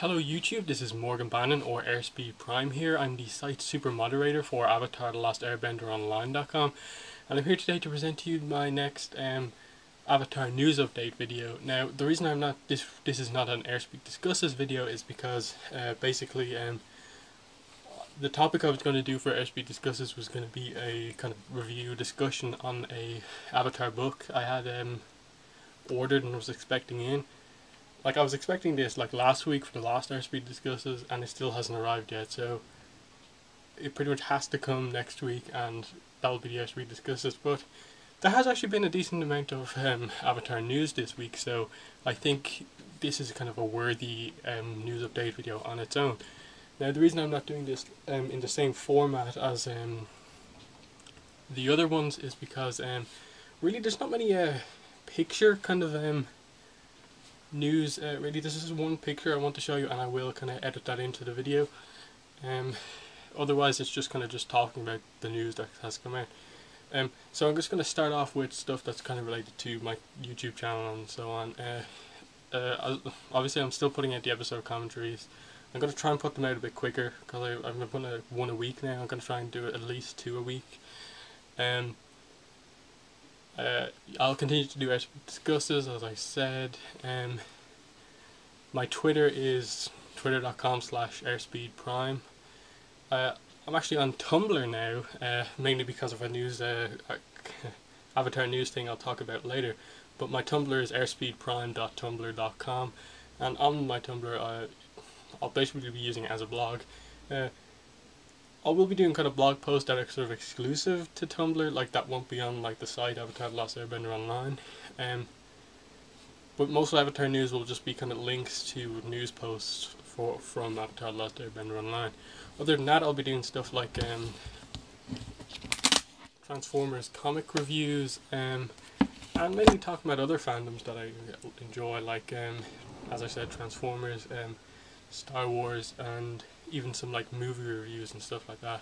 Hello YouTube, this is Morgan Bannon or Airspeed Prime here. I'm the site super moderator for Avatar The Last Airbender Online.com, and I'm here today to present to you my next Avatar news update video. Now the reason I'm not this is not an Airspeed Discusses video is because basically the topic I was going to do for Airspeed Discusses was going to be a kind of review discussion on a Avatar book I had ordered and was expecting in. Like, I was expecting this like last week for the last Airspeed Discusses, and it still hasn't arrived yet, so it pretty much has to come next week, and that'll be the Airspeed Discusses. But there has actually been a decent amount of Avatar news this week, so I think this is kind of a worthy news update video on its own. Now, the reason I'm not doing this in the same format as the other ones is because really there's not many picture kind of news. Really, this is one picture I want to show you, and I will kind of edit that into the video. Otherwise it's just kind of just talking about the news that has come out. So I'm just going to start off with stuff that's kind of related to my YouTube channel and so on. Obviously I'm still putting out the episode commentaries. I'm going to try and put them out a bit quicker, because I've been putting out one a week now. I'm going to try and do it at least 2 a week. I'll continue to do Airspeed Discusses, as I said. My Twitter is twitter.com/airspeedprime. I'm actually on Tumblr now, mainly because of a news Avatar news thing I'll talk about later. But my Tumblr is airspeedprime.tumblr.com, and on my Tumblr I'll basically be using it as a blog. I will be doing kind of blog posts that are sort of exclusive to Tumblr, like that won't be on like the site Avatar The Last Airbender Online. But most Avatar news will just be kind of links to news posts from Avatar The Last Airbender Online. Other than that, I'll be doing stuff like Transformers comic reviews, and mainly talking about other fandoms that I enjoy, like as I said, Transformers, Star Wars, and even some like movie reviews and stuff like that.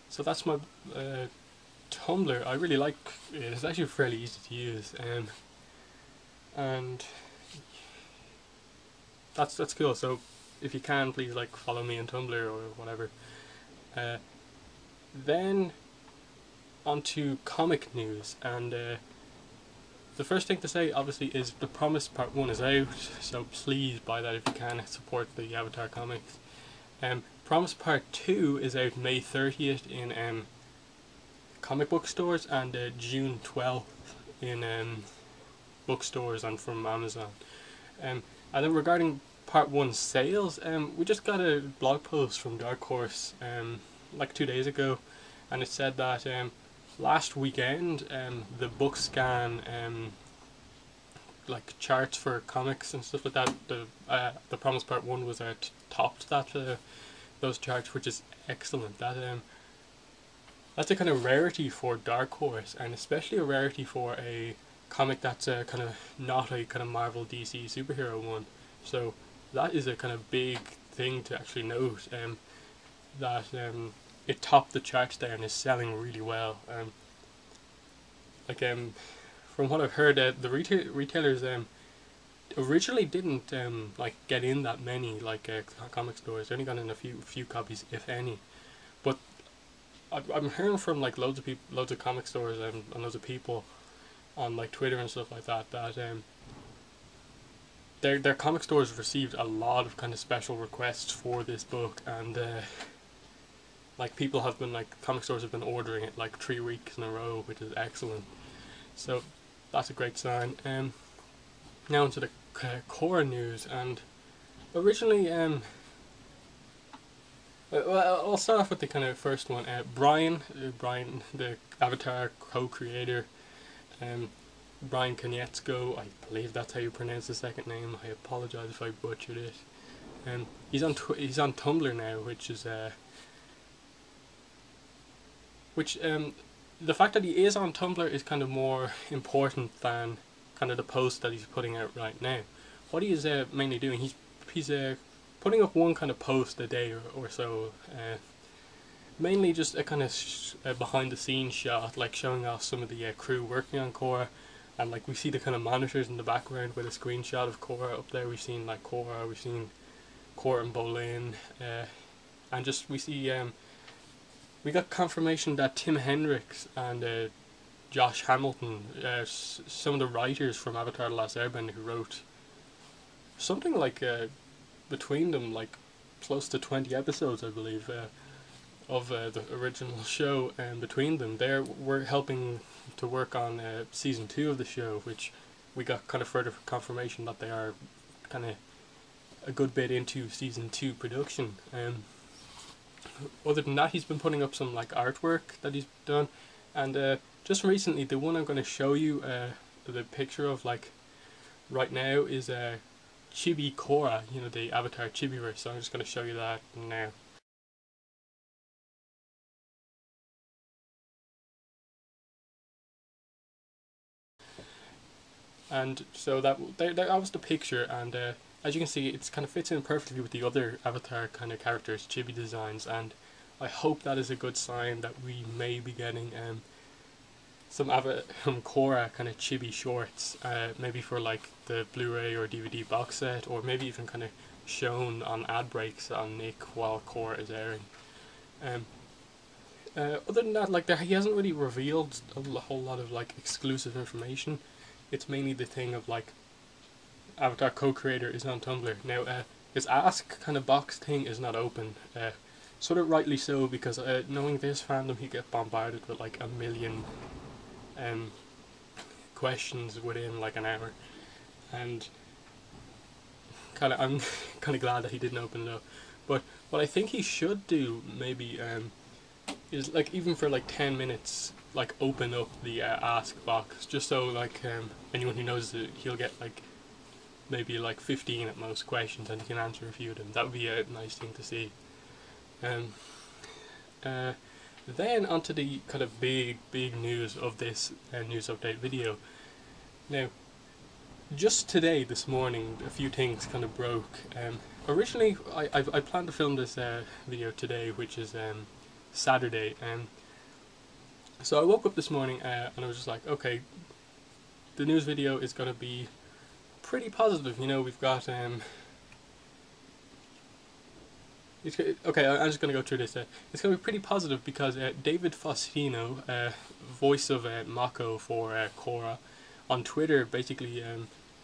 So that's my Tumblr. I really like it. It's actually fairly easy to use, and that's cool. So if you can, please like follow me on Tumblr or whatever. Then onto comic news, and the first thing to say, obviously, is The Promise Part 1 is out, so please buy that if you can, support the Avatar comics. Promise Part 2 is out May 30th in comic book stores, and June 12th in bookstores and from Amazon. And then regarding Part 1 sales, we just got a blog post from Dark Horse like 2 days ago, and it said that last weekend, the book scan like charts for comics and stuff like that, the Promise Part 1 was topped that those charts, which is excellent. That's a kind of rarity for Dark Horse, and especially a rarity for a comic that's kind of not a kind of Marvel DC superhero one. So that is a kind of big thing to actually note, that it topped the charts there and is selling really well. From what I've heard, the retailers originally didn't like get in that many like comic stores. They only got in a few copies, if any. But I'm hearing from like loads of comic stores and loads of people on like Twitter and stuff like that their comic stores received a lot of kind of special requests for this book, and like people have been like comic stores have been ordering it like 3 weeks in a row, which is excellent. So that's a great sign. Now into the Korra news, and originally well, I'll start off with the kind of first one. Brian, the Avatar co-creator, Brian Konietzko, I believe that's how you pronounce the second name. I apologize if I butchered it. He's on Tumblr now, which is the fact that he is on Tumblr is kind of more important than kind of the post that he's putting out right now. What he is mainly doing, he's putting up one kind of post a day or so, mainly just a kind of behind the scenes shot, like showing off some of the crew working on Korra, and like we see the kind of monitors in the background with a screenshot of Korra up there. We've seen like Korra, we've seen Korra and Bolin, and just we see we got confirmation that Tim Hendricks and Josh Hamilton, some of the writers from Avatar: The Last Airbender, who wrote something like between them like close to 20 episodes, I believe, of the original show, and between them we're helping to work on season 2 of the show, which we got kind of further confirmation that they are kind of a good bit into season 2 production. Other than that, he's been putting up some like artwork that he's done, and just recently the one I'm going to show you the picture of like right now is Chibi Korra, you know, the Avatar Chibiverse. So I'm just going to show you that now. And so that was the picture, and as you can see, it kind of fits in perfectly with the other Avatar kind of characters, chibi designs, and I hope that is a good sign that we may be getting some Korra kind of chibi shorts, maybe for like the Blu-ray or DVD box set, or maybe even kind of shown on ad breaks on Nick while Korra is airing. Other than that, like he hasn't really revealed a whole lot of like exclusive information. It's mainly the thing of like Avatar co-creator is on Tumblr now. His ask kind of box thing is not open, sort of rightly so, because knowing this fandom, he get bombarded with like a million questions within like an hour, and I'm kind of glad that he didn't open it up. But what I think he should do maybe is like even for like 10 minutes like open up the ask box, just so like anyone who knows it, he'll get like maybe like 15 at most questions and he can answer a few of them. That would be a nice thing to see. Then onto the kind of big news of this news update video. Now, just today, this morning, a few things kind of broke. Originally, I planned to film this video today, which is Saturday, so I woke up this morning and I was just like, okay, the news video is going to be pretty positive. You know, we've got okay, I'm just going to go through this. It's going to be pretty positive because David Faustino, voice of Mako for Korra, on Twitter, basically,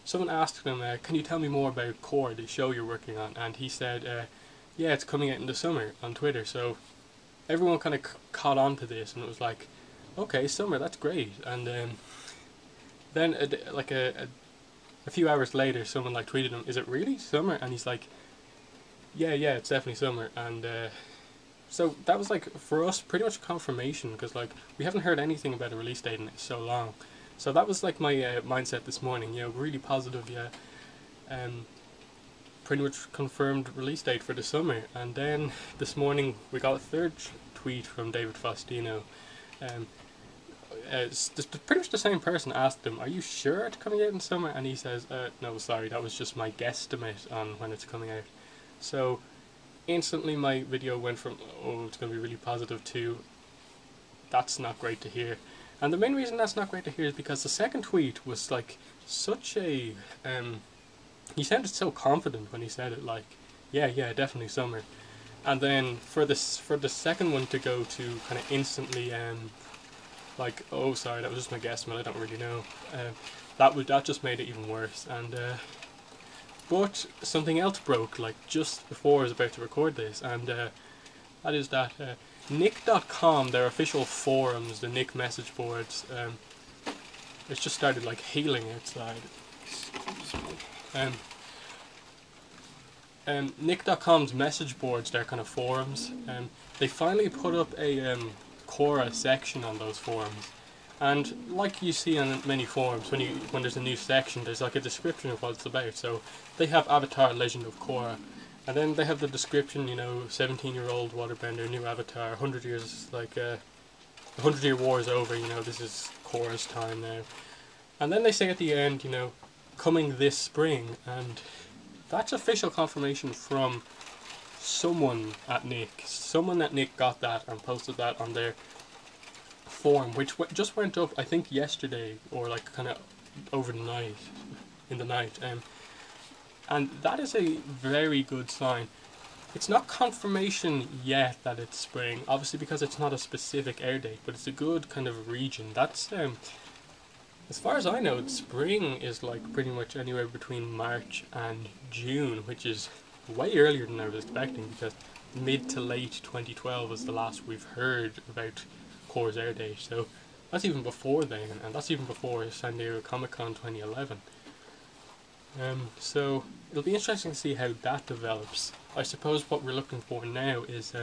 someone asked him, can you tell me more about Korra, the show you're working on? And he said, yeah, it's coming out in the summer, on Twitter. So everyone kind of caught on to this, and it was like, okay, summer, that's great. And then like a few hours later, someone like tweeted him, is it really summer? And he's like, yeah, it's definitely summer. And so that was like, for us, pretty much confirmation, because like we haven't heard anything about a release date in so long. So that was like my mindset this morning, you know, really positive, yeah. Pretty much confirmed release date for the summer. And then this morning we got a third tweet from David Faustino. It's pretty much the same person asked him, are you sure it's coming out in summer? And he says, no, sorry, that was just my guesstimate on when it's coming out. So instantly my video went from, oh, it's going to be really positive, to that's not great to hear. And the main reason that's not great to hear is because the second tweet was like such a he sounded so confident when he said it, like, yeah, definitely summer. And then for the second one to go to kind of instantly like, oh, sorry, that was just my guesstimate, I don't really know, that just made it even worse. And but something else broke like just before I was about to record this, and that is that Nick.com, their official forums, the Nick message boards, it's just started like hailing outside. Nick.com's message boards, their kind of forums, they finally put up a Korra section on those forums. And like you see on many forums, when there's a new section, there's like a description of what it's about. So they have Avatar: Legend of Korra, and then they have the description, you know, 17-year-old waterbender, new avatar, 100 years, like, 100-year war is over, you know, this is Korra's time now. And then they say at the end, you know, coming this spring, and that's official confirmation from someone at Nick. Someone at Nick got that and posted that on their forum, which just went up, I think, yesterday, or like kind of over the night, in the night, and that is a very good sign. It's not confirmation yet that it's spring, obviously because it's not a specific air date, but it's a good kind of region. That's as far as I know, spring is like pretty much anywhere between March and June, which is way earlier than I was expecting, because mid to late 2012 was the last we've heard about Korra's air date. So that's even before then, and that's even before San Diego Comic Con 2011. So it'll be interesting to see how that develops. I suppose what we're looking for now is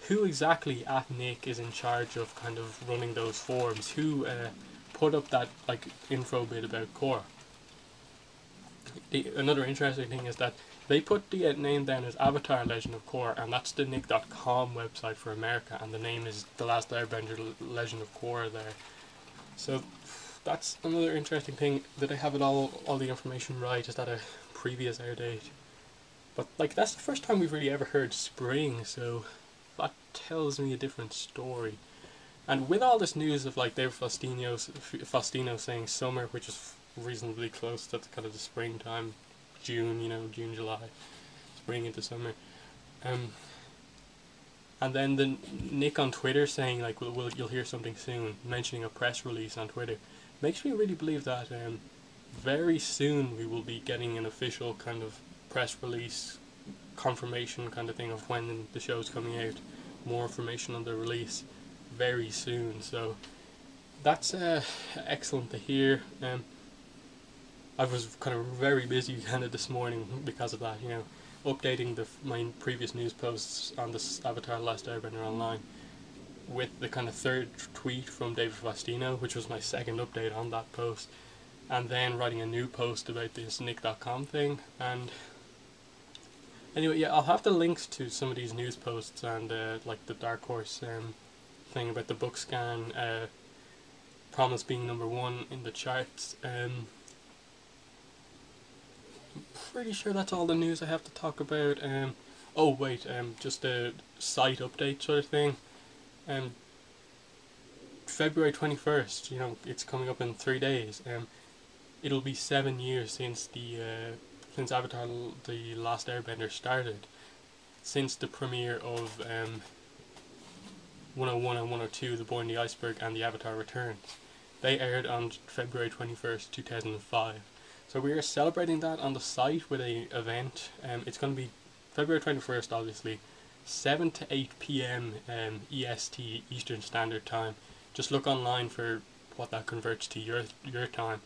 who exactly at Nick is in charge of kind of running those forums. Who put up that like info bit about Korra. Another interesting thing is that they put the name down as Avatar Legend of Korra, and that's the Nick.com website for America, and the name is The Last Airbender Legend of Korra there. So that's another interesting thing. Did I have it all the information right? Is that a previous air date? But like that's the first time we've really ever heard spring, so that tells me a different story. And with all this news of like David Faustino saying summer, which is reasonably close to kind of the springtime, June, June, July, spring into summer. And then the Nick on Twitter saying like you'll hear something soon, mentioning a press release on Twitter, makes me really believe that very soon we will be getting an official kind of press release confirmation kind of thing of when the show's coming out, more information on the release very soon. So that's excellent to hear. I was kind of very busy kind of this morning because of that, updating my previous news posts on this Avatar Last Airbender Online with the kind of third tweet from David Faustino, which was my second update on that post, and then writing a new post about this Nick.com thing. And anyway, yeah, I'll have the links to some of these news posts and like the Dark Horse thing about the book scan, Promise being #1 in the charts. I'm pretty sure that's all the news I have to talk about. Oh wait, just a site update sort of thing. February 21st, it's coming up in 3 days. It'll be 7 years since since Avatar The Last Airbender started, since the premiere of 101 and 102, The Boy in the Iceberg and The Avatar Returns. They aired on February 21st, 2005. So we are celebrating that on the site with an event. It's going to be February 21st, obviously, 7 to 8 p.m. EST, Eastern Standard Time. Just look online for what that converts to your time.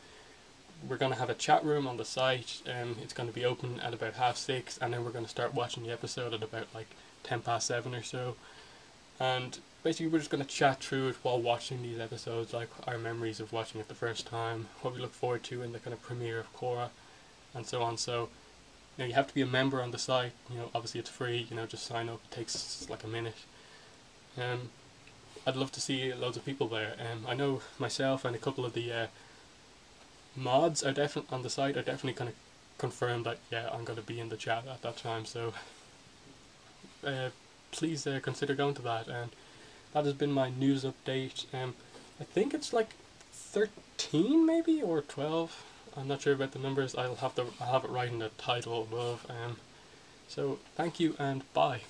We're going to have a chat room on the site. It's going to be open at about 6:30, and then we're going to start watching the episode at about like 7:10 or so. And basically we're just going to chat through it while watching these episodes, like our memories of watching it the first time, what we look forward to in the kind of premiere of Korra, and so on. So you have to be a member on the site. Obviously it's free. Just sign up. It takes like a minute. I'd love to see loads of people there. I know myself and a couple of the mods are on the site are definitely kind of confirmed that I'm going to be in the chat at that time. So please consider going to that. And that has been my news update. I think it's like 13 maybe, or 12. I'm not sure about the numbers. I'll have it right in the title above. So thank you and bye.